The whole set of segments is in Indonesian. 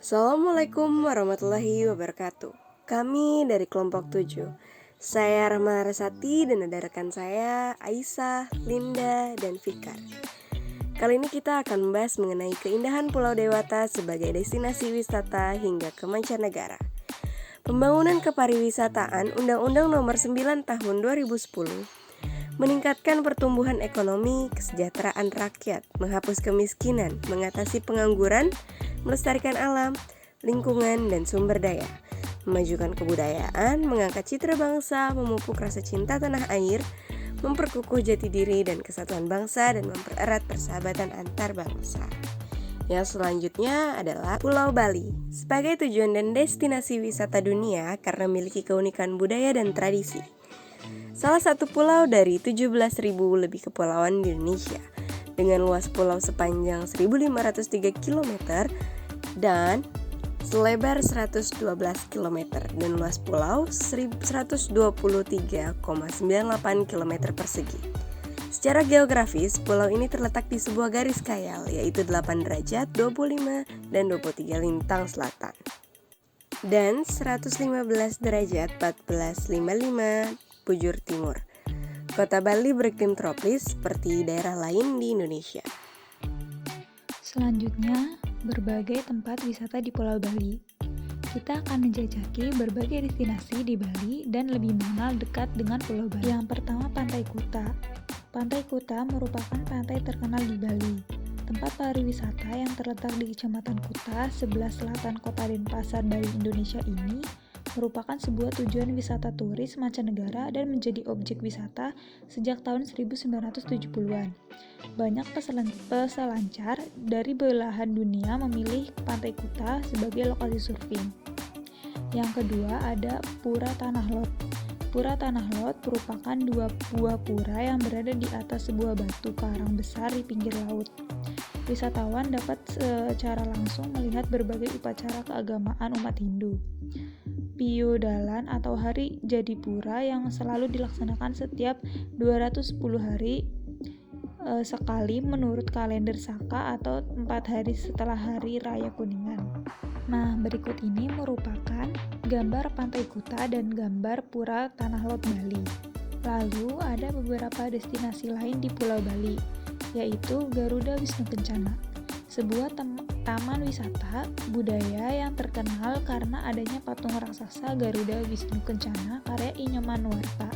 Assalamualaikum warahmatullahi wabarakatuh. Kami dari kelompok 7. Saya Rahma Larasati dan ada rekan saya Aisyah, Linda, dan Fikar. Kali ini kita akan membahas mengenai keindahan Pulau Dewata sebagai destinasi wisata hingga ke mancanegara. Pembangunan kepariwisataan Undang-Undang Nomor 9 Tahun 2010 meningkatkan pertumbuhan ekonomi, kesejahteraan rakyat, menghapus kemiskinan, mengatasi pengangguran, melestarikan alam, lingkungan, dan sumber daya, memajukan kebudayaan, mengangkat citra bangsa, memupuk rasa cinta tanah air, memperkukuh jati diri dan kesatuan bangsa, dan mempererat persahabatan antar bangsa. Yang selanjutnya adalah Pulau Bali sebagai tujuan dan destinasi wisata dunia karena memiliki keunikan budaya dan tradisi. Salah satu pulau dari 17.000 lebih kepulauan di Indonesia dengan luas pulau sepanjang 1.503 km dan selebar 112 km dan luas pulau 123,98 km persegi. Secara geografis, pulau ini terletak di sebuah garis khayal yaitu 8 derajat 25 dan 23 lintang selatan dan 115 derajat 14,55 bujur timur. Kota Bali beriklim tropis seperti daerah lain di Indonesia. Selanjutnya, berbagai tempat wisata di Pulau Bali. Kita akan menjajaki berbagai destinasi di Bali dan lebih mengenal dekat dengan Pulau Bali. Yang pertama, Pantai Kuta. Pantai Kuta merupakan pantai terkenal di Bali. Tempat pariwisata yang terletak di Kecamatan Kuta, sebelah selatan Kota Denpasar, Bali, Indonesia ini merupakan sebuah tujuan wisata turis mancanegara dan menjadi objek wisata sejak tahun 1970-an. Banyak peselancar dari belahan dunia memilih Pantai Kuta sebagai lokasi surfing. Yang kedua ada Pura Tanah Lot. Pura Tanah Lot merupakan dua buah pura yang berada di atas sebuah batu karang besar di pinggir laut. Wisatawan dapat secara langsung melihat berbagai upacara keagamaan umat Hindu. Piyudalan atau Hari Jadi Pura yang selalu dilaksanakan setiap 210 hari sekali menurut kalender Saka atau 4 hari setelah Hari Raya Kuningan. Nah, berikut ini merupakan gambar Pantai Kuta dan gambar Pura Tanah Lot Bali. Lalu ada beberapa destinasi lain di Pulau Bali, yaitu Garuda Wisnu Kencana, sebuah taman wisata budaya yang terkenal karena adanya patung raksasa Garuda Wisnu Kencana karya Inyoman Nuarta.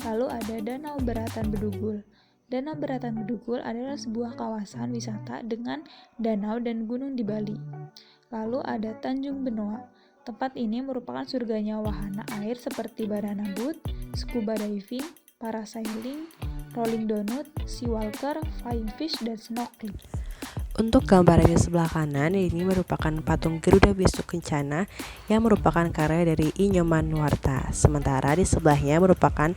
Lalu ada Danau Beratan Bedugul. Danau Beratan Bedugul adalah sebuah kawasan wisata dengan danau dan gunung di Bali. Lalu ada Tanjung Benoa. Tempat ini merupakan surganya wahana air seperti banana boat, scuba diving, parasailing, rolling donut, sea walker, flying fish, dan snorkeling. Untuk gambar di sebelah kanan ini merupakan patung Garuda Wisnu Kencana yang merupakan karya dari Inyoman Nuarta. Sementara di sebelahnya merupakan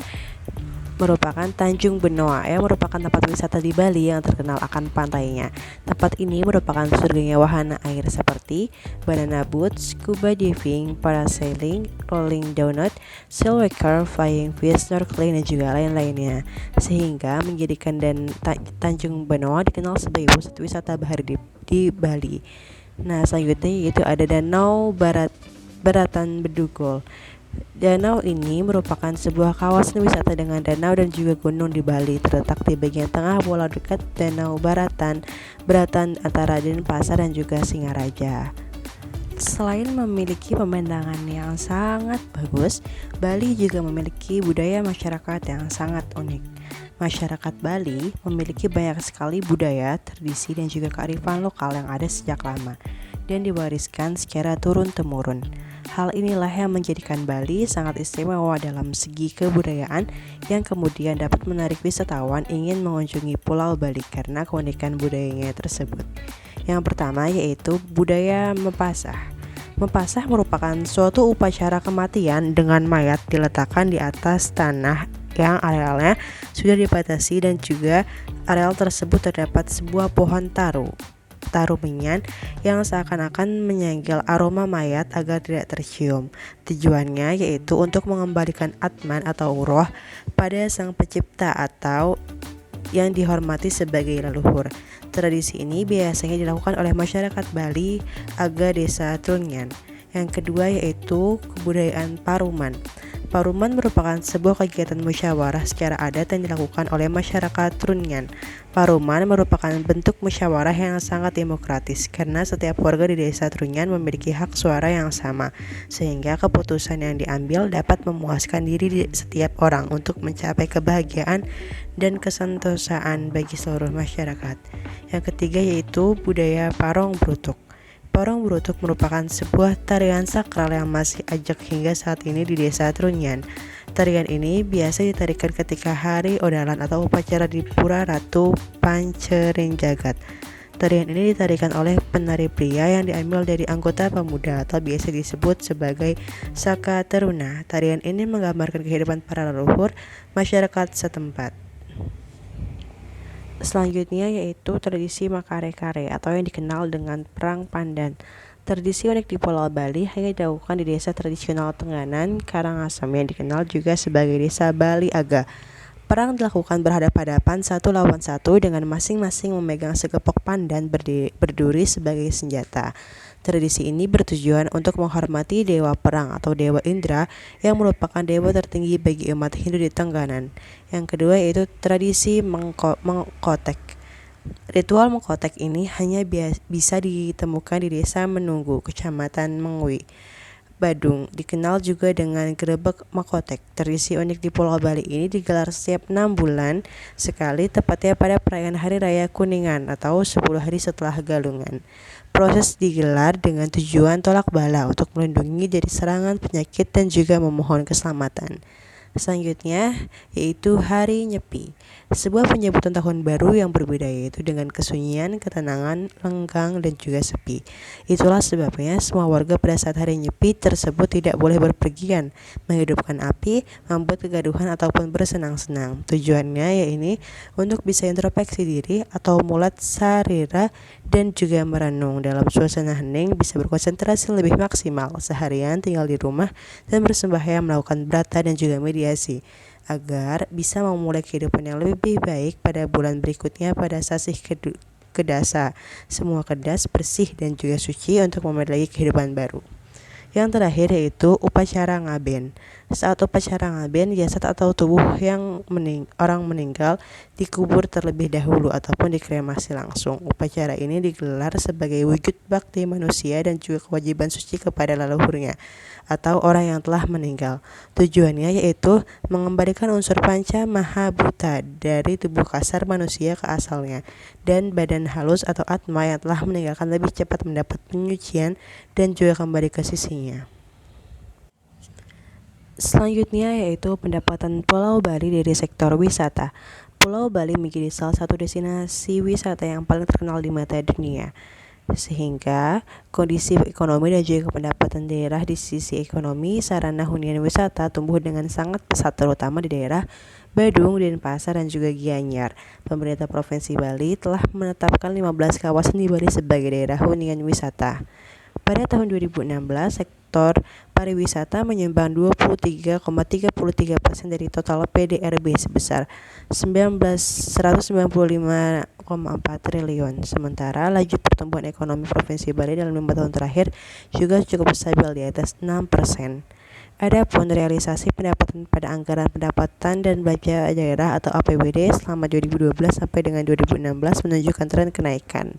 Tanjung Benoa yang merupakan tempat wisata di Bali yang terkenal akan pantainya. Tempat ini merupakan surganya wahana air seperti banana boat, scuba diving, parasailing, rolling donut, sailwalker, flying fish, snorkeling, dan juga lain-lainnya. Sehingga menjadikan Tanjung Benoa dikenal sebagai pusat wisata bahari di Bali. Nah, selanjutnya yaitu ada Danau Beratan Bedugul. Danau ini merupakan sebuah kawasan wisata dengan danau dan juga gunung di Bali, terletak di bagian tengah pulau dekat Danau Beratan antara Denpasar dan juga Singaraja. Selain memiliki pemandangan yang sangat bagus, Bali juga memiliki budaya masyarakat yang sangat unik. Masyarakat Bali memiliki banyak sekali budaya, tradisi, dan juga kearifan lokal yang ada sejak lama dan diwariskan secara turun-temurun. Hal inilah yang menjadikan Bali sangat istimewa dalam segi kebudayaan yang kemudian dapat menarik wisatawan ingin mengunjungi Pulau Bali karena keunikan budayanya tersebut. Yang pertama yaitu budaya mempasah. Mempasah merupakan suatu upacara kematian dengan mayat diletakkan di atas tanah yang arealnya sudah dibatasi dan juga areal tersebut terdapat sebuah pohon taru menyan yang seakan-akan menyegel aroma mayat agar tidak tercium. Tujuannya yaitu untuk mengembalikan atman atau roh pada sang pencipta atau yang dihormati sebagai leluhur. Tradisi ini biasanya dilakukan oleh masyarakat Bali Aga Desa Trunyan. Yang kedua yaitu kebudayaan Paruman. Paruman merupakan sebuah kegiatan musyawarah secara adat yang dilakukan oleh masyarakat Trunyan. Paruman merupakan bentuk musyawarah yang sangat demokratis karena setiap warga di desa Trunyan memiliki hak suara yang sama, sehingga keputusan yang diambil dapat memuaskan diri setiap orang untuk mencapai kebahagiaan dan kesentosaan bagi seluruh masyarakat. Yang ketiga yaitu budaya Parong Brutuk. Parong Brutuk merupakan sebuah tarian sakral yang masih ajak hingga saat ini di desa Trunyan. Tarian ini biasa ditarikan ketika hari odalan atau upacara di Pura Ratu Pancerin Jagat. Tarian ini ditarikan oleh penari pria yang diambil dari anggota pemuda atau biasa disebut sebagai Saka Teruna. Tarian ini menggambarkan kehidupan para leluhur masyarakat setempat. Selanjutnya yaitu tradisi Makare-kare atau yang dikenal dengan Perang Pandan. Tradisi unik di Pulau Bali hanya dilakukan di desa tradisional Tenganan, Karangasem yang dikenal juga sebagai desa Bali Aga. Perang dilakukan berhadapan-hadapan satu lawan satu dengan masing-masing memegang segepok pandan berduri sebagai senjata. Tradisi ini bertujuan untuk menghormati dewa perang atau dewa Indra yang merupakan dewa tertinggi bagi umat Hindu di Tenganan. Yang kedua yaitu tradisi mengkotek. Ritual mengkotek ini hanya bisa ditemukan di desa Menunggu, Kecamatan Mengwi, Badung, dikenal juga dengan Grebek Makotek. Tradisi unik di Pulau Bali ini digelar setiap 6 bulan sekali, tepatnya pada perayaan Hari Raya Kuningan atau 10 hari setelah Galungan. Proses digelar dengan tujuan tolak bala untuk melindungi dari serangan penyakit dan juga memohon keselamatan. Selanjutnya yaitu Hari Nyepi, sebuah penyebutan tahun baru yang berbeda yaitu dengan kesunyian, ketenangan, lenggang, dan juga sepi. Itulah sebabnya semua warga pada saat Hari Nyepi tersebut tidak boleh berpergian, menghidupkan api, membuat kegaduhan ataupun bersenang-senang. Tujuannya yaitu untuk bisa introspeksi diri atau mulat sarira dan juga merenung dalam suasana hening, bisa berkonsentrasi lebih maksimal seharian tinggal di rumah dan bersembahyang melakukan brata dan juga mediasi agar bisa memulai kehidupan yang lebih baik pada bulan berikutnya pada sasih kedasa. Semua kedas, bersih dan juga suci untuk memulai lagi kehidupan baru. Yang terakhir yaitu upacara ngaben. Saat upacara ngaben, jasad atau tubuh yang orang meninggal dikubur terlebih dahulu ataupun dikremasi langsung. Upacara ini digelar sebagai wujud bakti manusia dan juga kewajiban suci kepada leluhurnya atau orang yang telah meninggal. Tujuannya yaitu mengembalikan unsur panca mahabhuta dari tubuh kasar manusia ke asalnya, dan badan halus atau atma yang telah meninggalkan lebih cepat mendapat penyucian dan juga kembali ke sisinya. Selanjutnya yaitu pendapatan Pulau Bali dari sektor wisata. Pulau Bali menjadi salah satu destinasi wisata yang paling terkenal di mata dunia, sehingga kondisi ekonomi dan juga pendapatan daerah di sisi ekonomi sarana hunian wisata tumbuh dengan sangat pesat, terutama di daerah Badung, Denpasar, dan juga Gianyar. Pemerintah Provinsi Bali telah menetapkan 15 kawasan di Bali sebagai daerah hunian wisata. Pada tahun 2016, sektor pariwisata menyumbang 23,33% dari total PDRB sebesar 195,4 triliun. Sementara laju pertumbuhan ekonomi Provinsi Bali dalam 5 tahun terakhir juga cukup stabil di atas 6%. Adapun realisasi pendapatan pada anggaran pendapatan dan belanja daerah atau APBD selama 2012 sampai dengan 2016 menunjukkan tren kenaikan.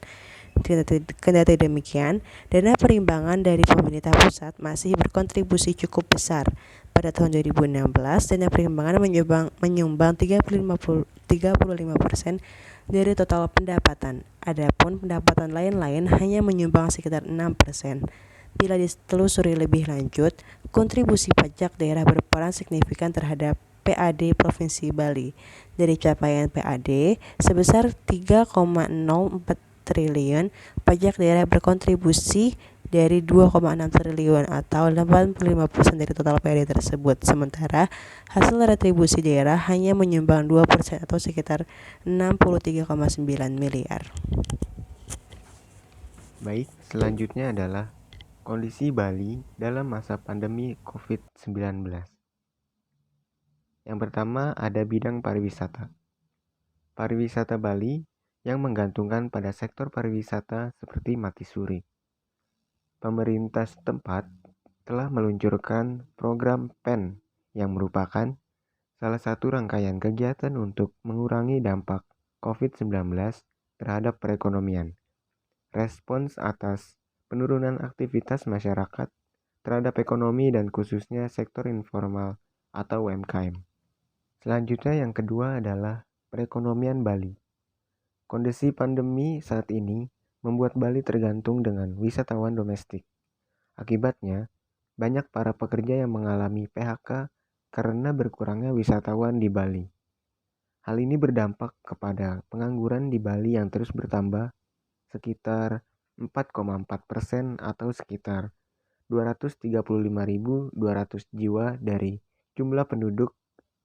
Kendati demikian, dana perimbangan dari pemerintah pusat masih berkontribusi cukup besar. Pada tahun 2016, dana perimbangan menyumbang 35% dari total pendapatan. Adapun pendapatan lain-lain hanya menyumbang sekitar 6%. Bila ditelusuri lebih lanjut, kontribusi pajak daerah berperan signifikan terhadap PAD Provinsi Bali. Dari capaian PAD sebesar 3,04 triliun, pajak daerah berkontribusi dari 2,6 triliun atau 85% dari total PAD tersebut. Sementara hasil retribusi daerah hanya menyumbang 2% atau sekitar 63,9 miliar. Baik, selanjutnya adalah kondisi Bali dalam masa pandemi COVID-19. Yang pertama ada bidang pariwisata. pariwisata Bali yang menggantungkan pada sektor pariwisata seperti mati suri. Pemerintah setempat telah meluncurkan program PEN yang merupakan salah satu rangkaian kegiatan untuk mengurangi dampak COVID-19 terhadap perekonomian. Respons atas penurunan aktivitas masyarakat terhadap ekonomi dan khususnya sektor informal atau UMKM. Selanjutnya yang kedua adalah perekonomian Bali. Kondisi pandemi saat ini membuat Bali tergantung dengan wisatawan domestik. Akibatnya, banyak para pekerja yang mengalami PHK karena berkurangnya wisatawan di Bali. Hal ini berdampak kepada pengangguran di Bali yang terus bertambah sekitar 4,4% atau sekitar 235.200 jiwa dari jumlah penduduk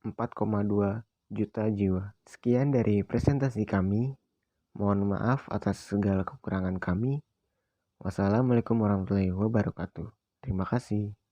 4,2 juta jiwa. Sekian dari presentasi kami. Mohon maaf atas segala kekurangan kami. Wassalamualaikum warahmatullahi wabarakatuh. Terima kasih.